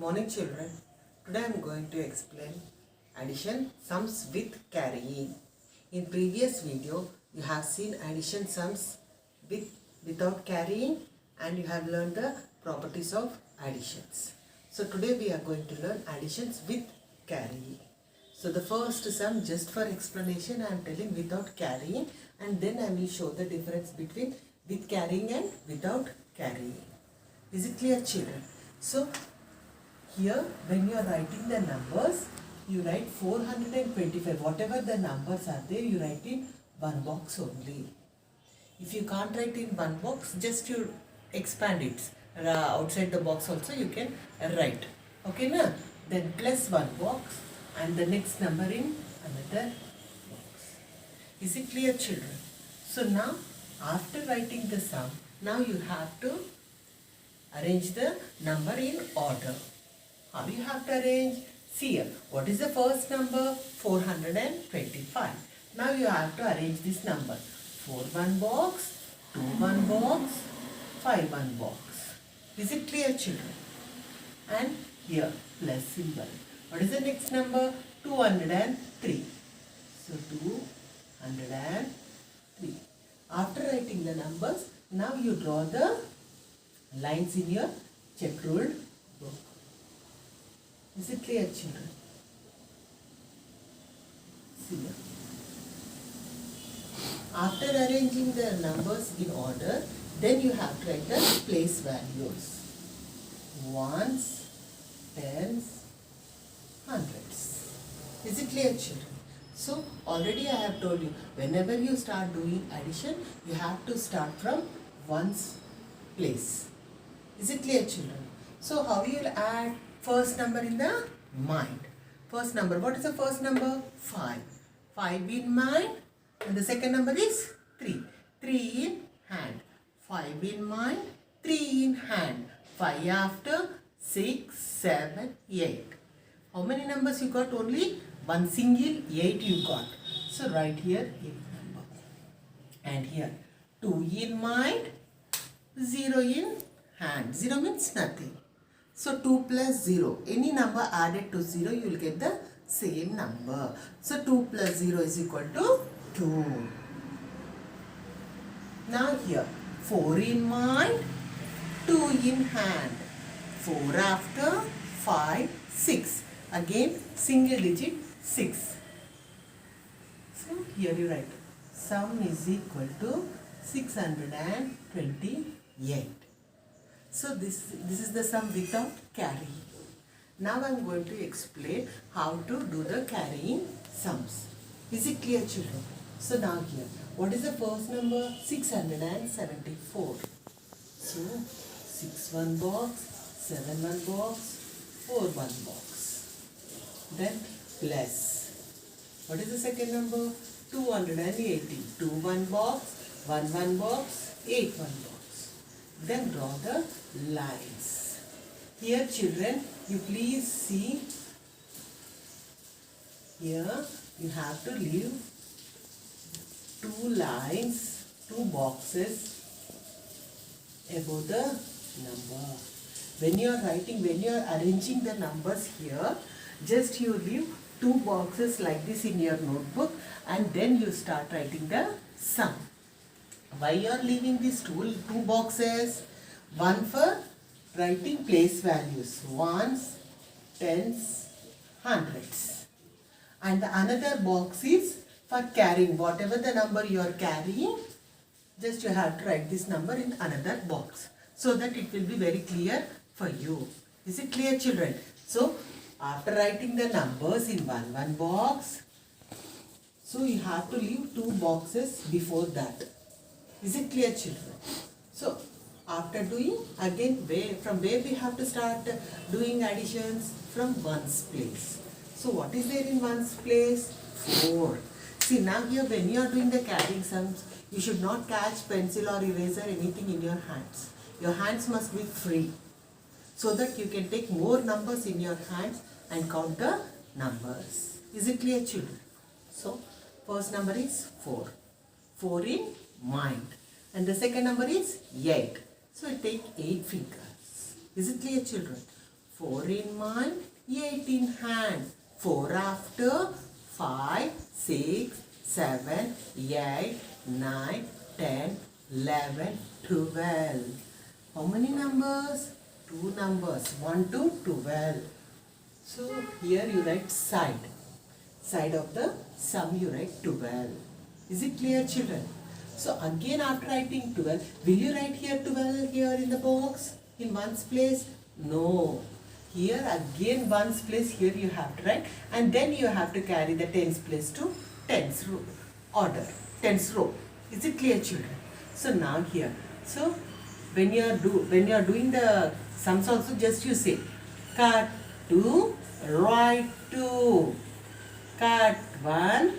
Morning children. Today I am going to explain addition sums with carrying. In previous video you have seen addition sums without carrying and you have learned the properties of additions. So today we are going to learn additions with carrying. So the first sum, just for explanation, I am telling without carrying, and then I will show the difference between with carrying and without carrying. Is it clear children? So here when you are writing the numbers, you write 425. Whatever the numbers are there, you write in one box only. If you can't write in one box, just you expand it. Outside the box also you can write. Okay na? Then plus one box and the next number in another box. Is it clear children? So now after writing the sum, now you have to arrange the number in order. How you have to arrange? See here, what is the first number? 425. Now you have to arrange this number. 4 one box, 2 one box, 5 one box. Is it clear children? And here plus symbol. What is the next number? 203. So 203. After writing the numbers, now you draw the lines in your check ruled book. Is it clear children? See here. After arranging the numbers in order, then you have to write the place values. Ones, tens, hundreds. Is it clear children? So already I have told you, whenever you start doing addition, you have to start from ones place. Is it clear children? So how you will add first number in the mind? First number, what is the first number? 5. 5 in mind. And the second number is 3. 3 in hand. 5 in mind, 3 in hand. 5 after, 6, 7, 8. How many numbers you got? Only one single 8 you got. So write here 8 number. And here 2 in mind, 0 in hand. 0 means nothing. So 2 plus 0. Any number added to 0, you will get the same number. So 2 plus 0 is equal to 2. Now here 4 in mind, 2 in hand. 4 after, 5, 6. Again single digit 6. So here you write sum is equal to 628. So this is the sum without carrying. Now I am going to explain how to do the carrying sums. Is it clear children? So now here, what is the first number? 674. So 6 one box, 7 one box, 4 one box. Then plus. What is the second number? 280. 2 one box, 1 one box, 8 one box. Then draw the lines. Here children, you please see. Here you have to leave 2 lines, 2 boxes above the number. When you are writing, when you are arranging the numbers here, just you leave 2 boxes like this in your notebook and then you start writing the sum. Why you are leaving these two boxes? One for writing place values, ones, tens, hundreds. And the another box is for carrying. Whatever the number you are carrying, just you have to write this number in another box so that it will be very clear for you. Is it clear children? So after writing the numbers in one box, so you have to leave 2 boxes before that. Is it clear children? So after doing, again from where we have to start doing additions? From ones place. So what is there in ones place? 4. See now here when you are doing the carrying sums, you should not catch pencil or eraser anything in your hands. Your hands must be free so that you can take more numbers in your hands and count the numbers. Is it clear children? So first number is 4. 4 in mind. And the second number is 8. So I take 8 fingers. Is it clear children? 4 in mind, 8 in hand. 4 after, 5, 6, 7, 8, 9, 10, 11, 12. How many numbers? 2 numbers. 1 to 12. So here you write side. Side of the sum you write 12. Is it clear, children? So again after writing 12, will you write here 12 here in the box? In ones place? No. Here again ones place here you have to write, and then you have to carry the tens place to tens row order. Tens row. Is it clear, children? So now here. So when you are doing the sums also, just you say cut 2, write 2. Cut 1,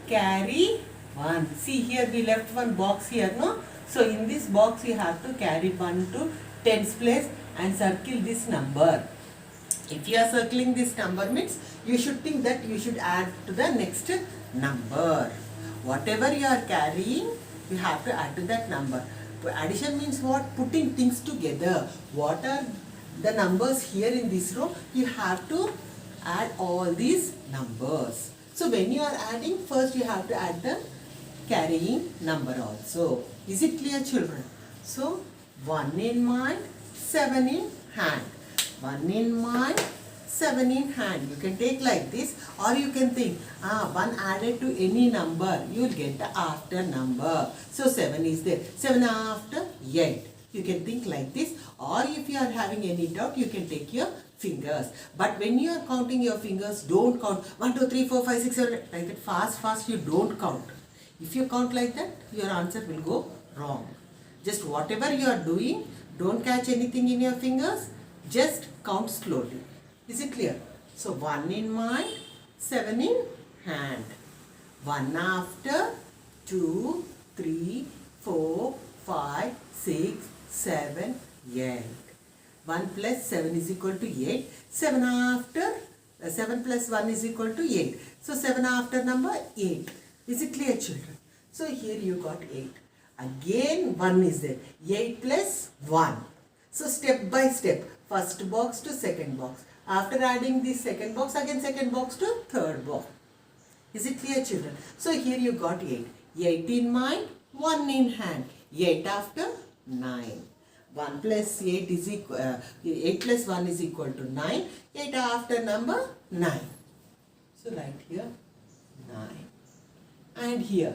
carry 1. See here we left one box here, no? So in this box you have to carry 1 to tens place and circle this number. If you are circling this number means you should think that you should add to the next number. Whatever you are carrying, you have to add to that number. Addition means what? Putting things together. What are the numbers here in this row? You have to add all these numbers. So when you are adding, first you have to add the carrying number also. Is it clear, children? So 1 in mind, 7 in hand. 1 in mind, 7 in hand. You can take like this, or you can think 1 added to any number, you will get the after number. So 7 is there. 7 after 8. You can think like this, or if you are having any doubt, you can take your fingers. But when you are counting your fingers, don't count 1, 2, 3, 4, 5, 6, 7, like that fast you don't count. If you count like that, your answer will go wrong. Just whatever you are doing, don't catch anything in your fingers, just count slowly. Is it clear? So 1 in mind, 7 in hand. 1 after, 2, 3, 4, 5, 6, 7, 8. 1 plus 7 is equal to 8. 7 after, 7 plus 1 is equal to 8. So 7 after number 8. Is it clear, children? So here you got 8. Again 1 is there. 8 plus 1. So step by step, first box to second box. After adding this second box, again second box to third box. Is it clear, children? So here you got 8. 8 in mind, 1 in hand. 8 after 9. 1 plus 8 is equal, 8 plus 1 is equal to 9. 8 after number 9. So write here 9. And here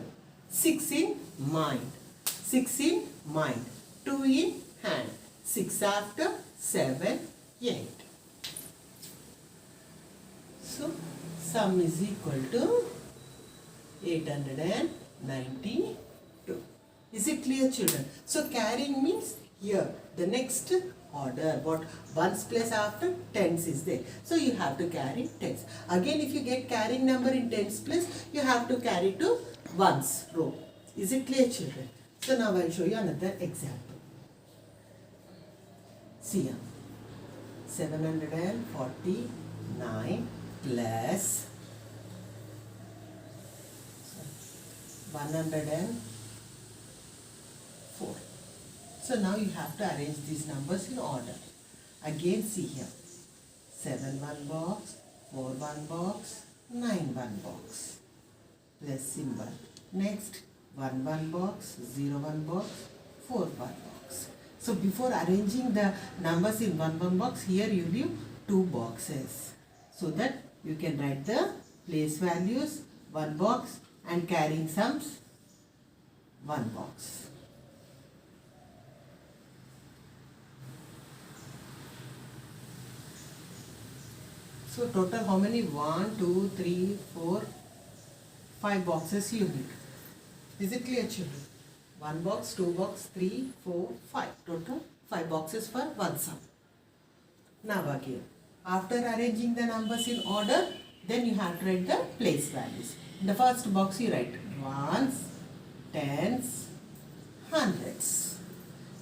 6 in mind. 6 in mind. 2 in hand. 6 after 7, 8. So sum is equal to 892. Is it clear, children? So carrying means here the next order, what ones place after tens is there. So you have to carry tens. Again, if you get carrying number in tens place, you have to carry to ones row. Is it clear, children? So now I will show you another example. See here, 749 plus 104. So now you have to arrange these numbers in order. Again see here, 7 one box, 4 one box, 9 one box, plus symbol. Next 1 one box, 0 one box, 4 one box. So before arranging the numbers in one box, here you leave 2 boxes, so that you can write the place values, 1 box, and carrying sums, 1 box. So total how many? 1, 2, 3, 4, 5 boxes you need. Is it clear, children? 1 box, 2 box, 3, 4, 5. Total 5 boxes for one sum. Now again, after arranging the numbers in order, then you have to write the place values. In the first box you write ones, tens, hundreds.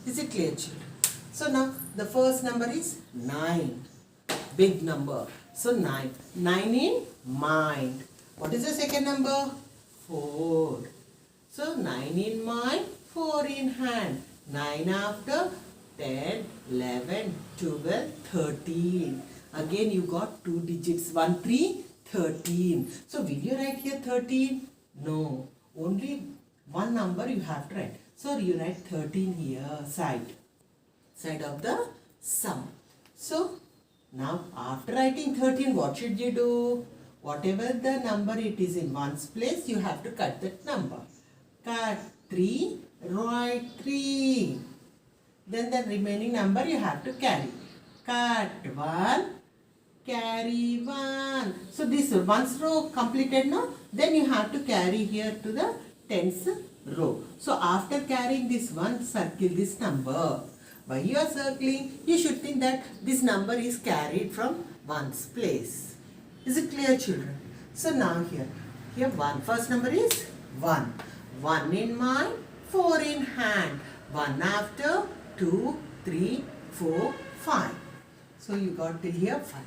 Is it clear, children? So now the first number is 9. Big number. So 9. 9 in mind. What is the second number? 4. So 9 in mind, 4 in hand. 9 after 10, 11, 12, 13. Again you got 2 digits. 1, 3, 13. So will you write here 13? No. Only one number you have to write. So you write 13 here, side of the sum. So now after writing 13, what should you do? Whatever the number it is in ones place, you have to cut that number. Cut 3, write 3. Then the remaining number you have to carry. Cut 1, carry 1. So this ones row completed now. Then you have to carry here to the tens row. So after carrying this one, circle this number. While you are circling, you should think that this number is carried from ones place. Is it clear, children? So now here 1. First number is 1. 1 in mind, 4 in hand. 1 after, 2, 3, 4, 5. So you got till here 5.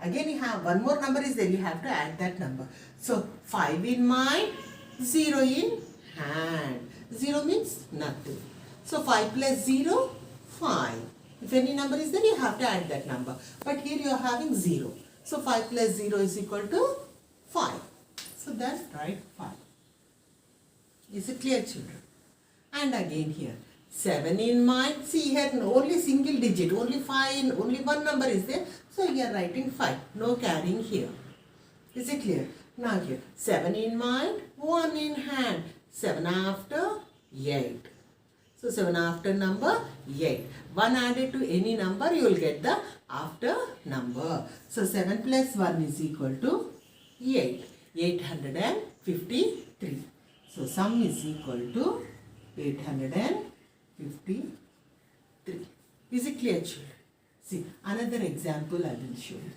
Again you have one more number is there. You have to add that number. So 5 in mind, 0 in hand. 0 means nothing. So 5 plus 0, 5. If any number is there, you have to add that number. But here you are having 0. So 5 plus 0 is equal to 5. So that's right, 5. Is it clear, children? And again here, 7 in mind. See here, only single digit, only 5, only one number is there. So you are writing 5. No carrying here. Is it clear? Now here, 7 in mind, 1 in hand. 7 after, 8. So 7 after number 8. 1 added to any number, you will get the after number. So 7 plus 1 is equal to 8. 853. So sum is equal to 853. Is it clear, children? See, another example I will show you.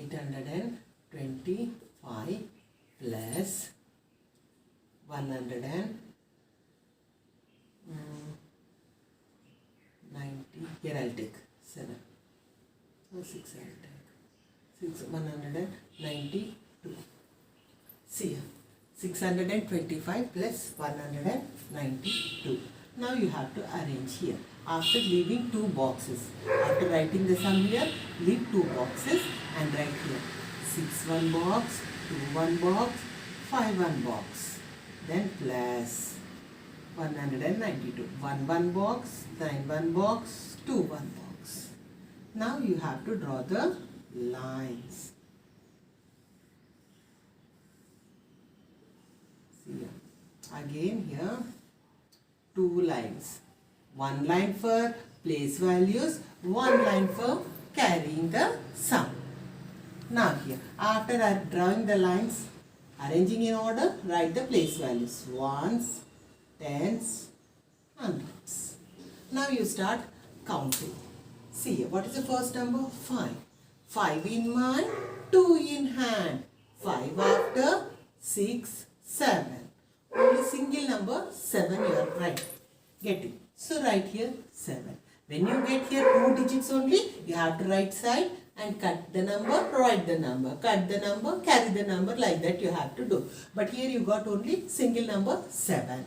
825 plus 190. Here I'll take 7. So 6 I will take. 192. See here. 625 plus 192. Now you have to arrange here. After leaving 2 boxes. After writing the sum here, leave 2 boxes and write here. 6 one box, 2 one box, 5 one box. Then plus 192. 1 one box, 9 one box, 2 one box. Now you have to draw the lines. See here. Again here 2 lines. 1 line for place values, 1 line for carrying the sum. Now here, after drawing the lines, arranging in order, write the place values. Ones, tens, hundreds. Now you start counting. See here, what is the first number? 5. 5 in mind, 2 in hand. 5 after, 6, 7. Only single number, 7 you are right. Get it? So write here 7. When you get here 2 digits only, you have to write side and cut the number, write the number, cut the number, carry the number, like that you have to do. But here you got only single number 7.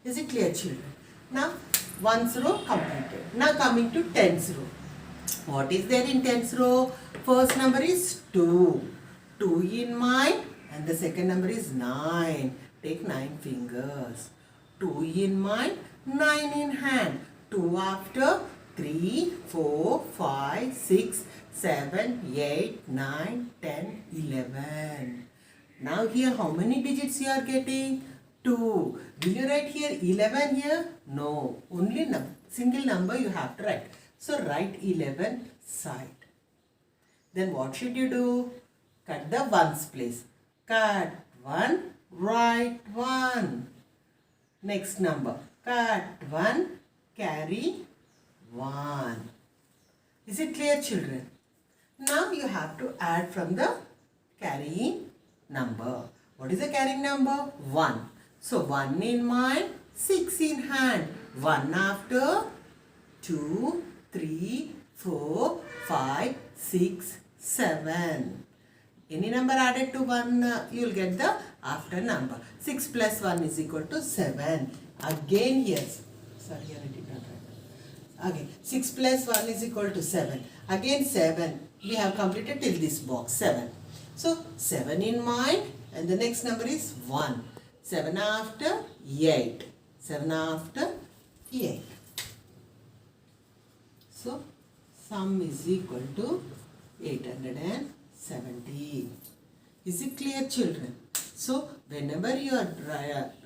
Is it clear, children? Now ones row completed. Now coming to tens row. What is there in tens row? First number is 2. 2 in mind and the second number is 9. Take 9 fingers. 2 in mind, 9 in hand. 2 after, 3, 4, 5, 6, 7, 8, 9, 10, 11. Now here how many digits you are getting? 2. Will you write here 11 here? No. Only single number you have to write. So write 11 side. Then what should you do? Cut the ones place. Cut 1, write 1. Next number. Cut 1, carry 1. Is it clear, children? Now you have to add from the carrying number. What is the carrying number? 1. So 1 in mind, 6 in hand. 1 after, 2, 3, 4, 5, 6, 7. Any number added to 1, you will get the after number. 6 plus 1 is equal to 7. Again here, sorry, here I did not write. Again, 6 plus 1 is equal to 7. Again 7. We have completed till this box, 7. So 7 in mind and the next number is 1. 7 after 8. 7 after 8. So sum is equal to 870. Is it clear, children? So whenever you are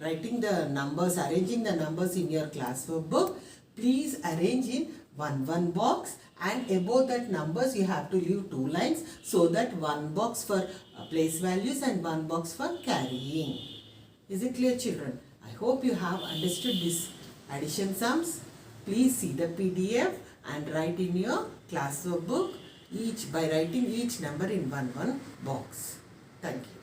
writing the numbers, arranging the numbers in your classwork book, please arrange in one box, and above that numbers you have to leave 2 lines, so that one box for place values and one box for carrying. Is it clear, children? I hope you have understood this addition sums. Please see the PDF and write in your classwork book by writing each number in one box. Thank you.